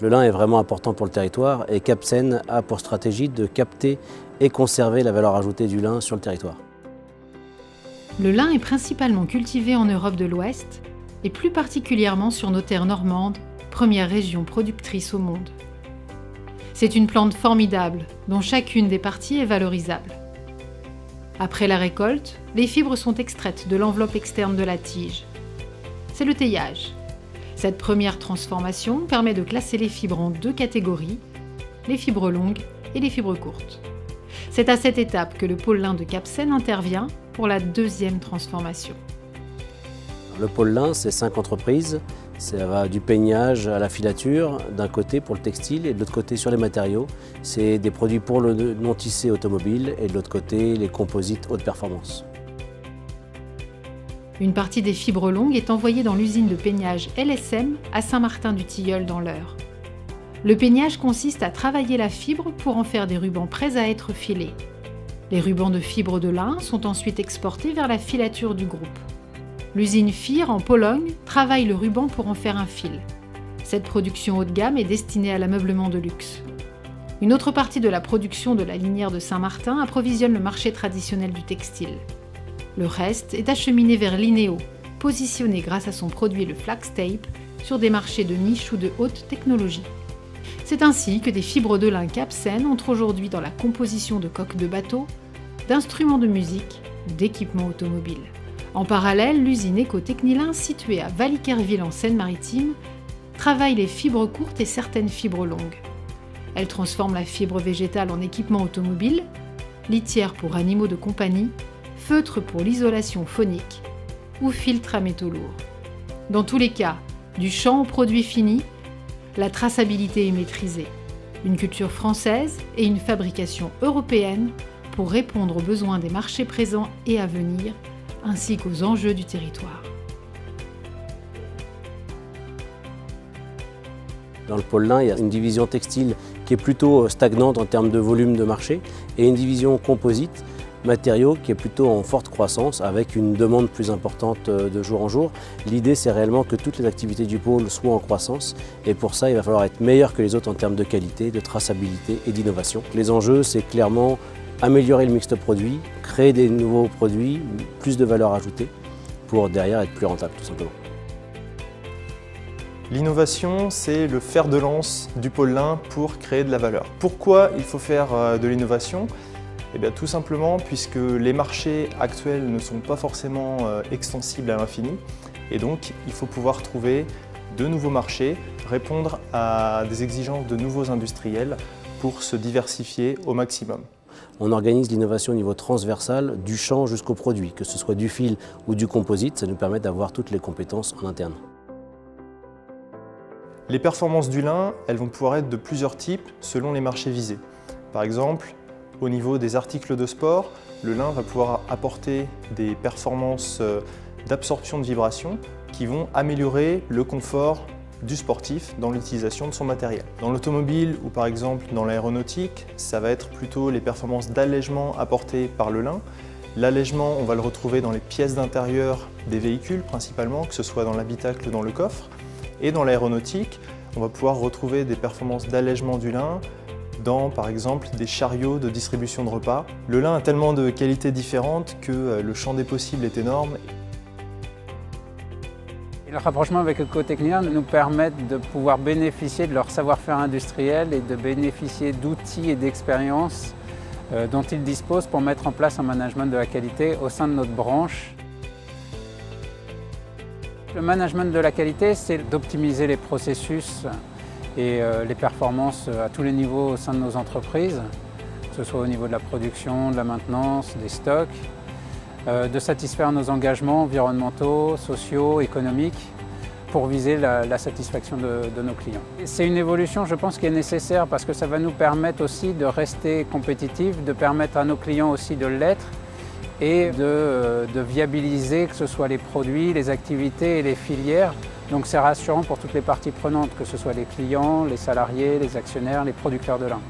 Le lin est vraiment important pour le territoire et Capsen a pour stratégie de capter et conserver la valeur ajoutée du lin sur le territoire. Le lin est principalement cultivé en Europe de l'Ouest et plus particulièrement sur nos terres normandes, première région productrice au monde. C'est une plante formidable dont chacune des parties est valorisable. Après la récolte, les fibres sont extraites de l'enveloppe externe de la tige. C'est le teillage. Cette première transformation permet de classer les fibres en deux catégories, les fibres longues et les fibres courtes. C'est à cette étape que le pôle lin de Capsen intervient pour la deuxième transformation. Le pôle lin, c'est 5 entreprises. Ça va du peignage à la filature, d'un côté pour le textile et de l'autre côté sur les matériaux. C'est des produits pour le non-tissé automobile et de l'autre côté les composites haute performance. Une partie des fibres longues est envoyée dans l'usine de peignage LSM à Saint-Martin-du-Tilleul dans l'Eure. Le peignage consiste à travailler la fibre pour en faire des rubans prêts à être filés. Les rubans de fibres de lin sont ensuite exportés vers la filature du groupe. L'usine FIR en Pologne travaille le ruban pour en faire un fil. Cette production haut de gamme est destinée à l'ameublement de luxe. Une autre partie de la production de la linière de Saint-Martin approvisionne le marché traditionnel du textile. Le reste est acheminé vers l'Ineo, positionné grâce à son produit le flax tape sur des marchés de niche ou de haute technologie. C'est ainsi que des fibres de lin Capsen entrent aujourd'hui dans la composition de coques de bateaux, d'instruments de musique ou d'équipements automobiles. En parallèle, l'usine Éco-Technilin, située à Valiquerville en Seine-Maritime, travaille les fibres courtes et certaines fibres longues. Elle transforme la fibre végétale en équipement automobile, litière pour animaux de compagnie, feutre pour l'isolation phonique ou filtre à métaux lourds. Dans tous les cas, du champ au produit fini, la traçabilité est maîtrisée. Une culture française et une fabrication européenne pour répondre aux besoins des marchés présents et à venir, ainsi qu'aux enjeux du territoire. Dans le pôle lin, il y a une division textile qui est plutôt stagnante en termes de volume de marché et une division composite, matériaux, qui est plutôt en forte croissance avec une demande plus importante de jour en jour. L'idée, c'est réellement que toutes les activités du pôle soient en croissance et pour ça, il va falloir être meilleur que les autres en termes de qualité, de traçabilité et d'innovation. Les enjeux, c'est clairement améliorer le mix de produits, créer des nouveaux produits, plus de valeur ajoutée pour derrière être plus rentable tout simplement. L'innovation, c'est le fer de lance du pôle lin pour créer de la valeur. Pourquoi il faut faire de l'innovation ? Eh bien, tout simplement puisque les marchés actuels ne sont pas forcément extensibles à l'infini et donc il faut pouvoir trouver de nouveaux marchés, répondre à des exigences de nouveaux industriels pour se diversifier au maximum. On organise l'innovation au niveau transversal, du champ jusqu'au produit, que ce soit du fil ou du composite, ça nous permet d'avoir toutes les compétences en interne. Les performances du lin, elles vont pouvoir être de plusieurs types selon les marchés visés. Par exemple, au niveau des articles de sport, le lin va pouvoir apporter des performances d'absorption de vibrations qui vont améliorer le confort du sportif dans l'utilisation de son matériel. Dans l'automobile ou par exemple dans l'aéronautique, ça va être plutôt les performances d'allègement apportées par le lin. L'allègement, on va le retrouver dans les pièces d'intérieur des véhicules principalement, que ce soit dans l'habitacle ou dans le coffre. Et dans l'aéronautique, on va pouvoir retrouver des performances d'allègement du lin dans par exemple des chariots de distribution de repas. Le lin a tellement de qualités différentes que le champ des possibles est énorme. Le rapprochement avec Éco-Technilin nous permet de pouvoir bénéficier de leur savoir-faire industriel et de bénéficier d'outils et d'expériences dont ils disposent pour mettre en place un management de la qualité au sein de notre branche. Le management de la qualité, c'est d'optimiser les processus et les performances à tous les niveaux au sein de nos entreprises, que ce soit au niveau de la production, de la maintenance, des stocks, de satisfaire nos engagements environnementaux, sociaux, économiques pour viser la satisfaction de nos clients. C'est une évolution, je pense, qui est nécessaire parce que ça va nous permettre aussi de rester compétitifs, de permettre à nos clients aussi de l'être et de viabiliser que ce soit les produits, les activités et les filières. Donc c'est rassurant pour toutes les parties prenantes, que ce soit les clients, les salariés, les actionnaires, les producteurs de lin.